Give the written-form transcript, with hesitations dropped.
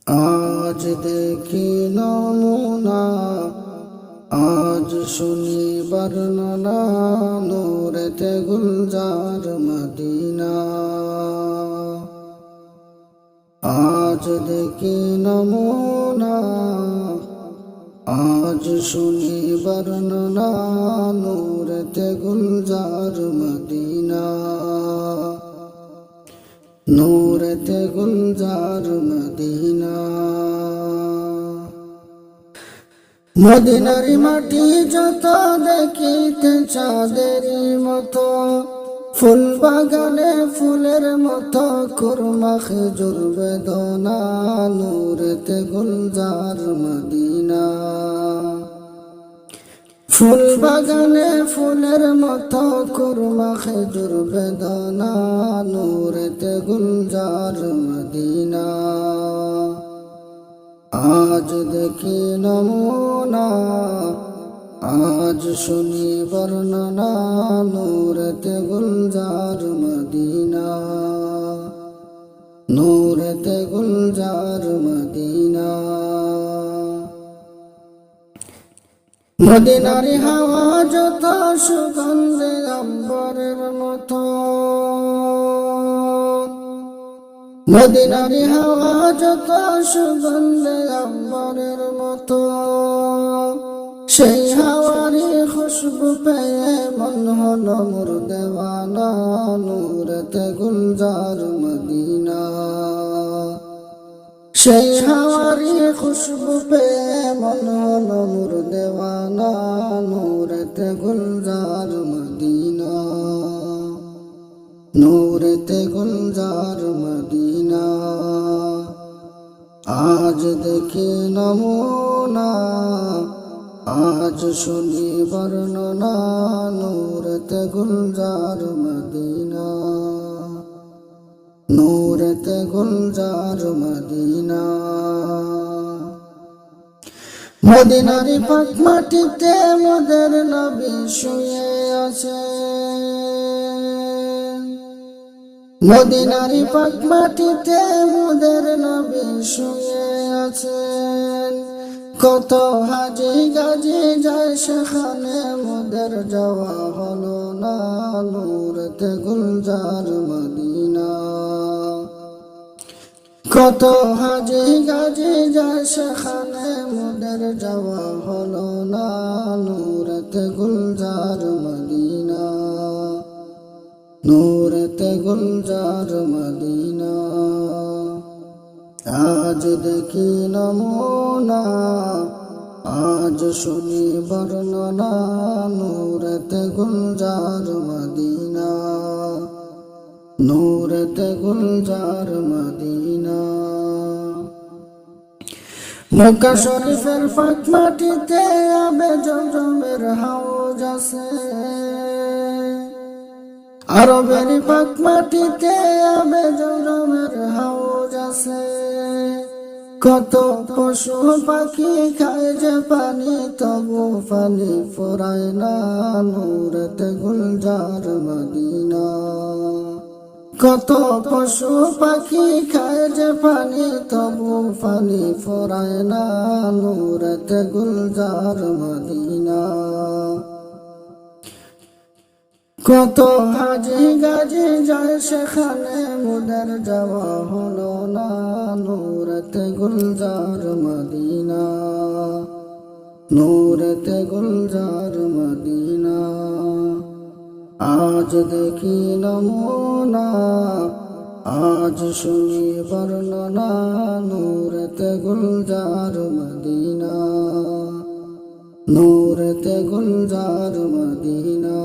আজ দেখি নমুনা, আজ শুনি বর্ণনা, নূরেতে গুলজার মদিনা। আজ দেখি নমুনা, আজ শুনি বর্ণনা, নূরেতে গুলজার মদিনা। নূরেতে গুলজার মদিনা। মদিনার মাটি যত দেখিতে চাঁদেরই মতো, ফুল বাগানে ফুলের মতো, খুরমা খেজুর বেদনা, নূরেতে গুলজার মদিনা। ফুল বাগানে ফুলের মতো, খুরমা খেজুর বেদনা, নূরেতে গুলজার মদিনা। আজ দেখি নমুনা, আজ শুনি বর্ণনা, নূরেতে গুলজার মদিনা। নূরেতে গুলজার মদিনা। মদিনার হাওয়া যত সুগন্ধে আম্বরের মতো, মদিনার হাওয়া যত সুগন্ধে আম্বরের মতো, সেই হাওয়ারি খুশবু পেয়ে মন হলো মোর দেওয়ানা, নূরেতে গুলজার মদিনা। সেই হাওয়ারি খুশবু পেয়ে মন হলো মোর দেওয়ানা, নূরেতে গুলজার মদিনা। নূরেতে গুলজার মদিনা। আজ দেখি নমুনা, আজ শুনি বর্ণনা, নূরেতে গুলজার মদিনা। নূরেতে গুলজার মদিনা। মদিনার পাক মাটিতে মোদের নবী শুয়ে আছে, মদিনার পাক মাটিতে মোদের নবী শুয়ে আছেন। কত হাজি গাজি যায় সেখানে, মোদের যাওয়া হলো না, নূরেতে গুলজার মদিনা। কত হাজি গাজি যায় সেখানে, মোদের যাওয়া হলো না, নূরেতে গুলজার মদিনা। নূরেতে গুলজার মদিনা। আজ দেখি নমুনা, আজ শুনি বর্ণনা, নূরেতে গুলজার মদিনা। নূরেতে গুলজার মদিনা। মক্কা শরীফের পাক মাটিতে আবে জমজমের হাউজ আছে, আরবের পাক মাটিতে আবে জমজমের হাউজ আছে। কত পশু পাখি খায় যে পানি, তবু পানি ফুরায় না, নূরেতে গুলজার মদিনা। কত পশু পাখি খায় যে পানি, তবু পানি ফুরায় না, নূরেতে গুলজার মদিনা। কত হাজি গাজি যায় সেখানে, মোদের যাওয়া হলো না, নূরেতে গুলজার মদিনা। নূরেতে গুলজার মদিনা। আজ দেখি নমুনা, আজ শুনি বর্ণনা, নূরেতে গুলজার মদিনা। নূরেতে গুলজার মদিনা।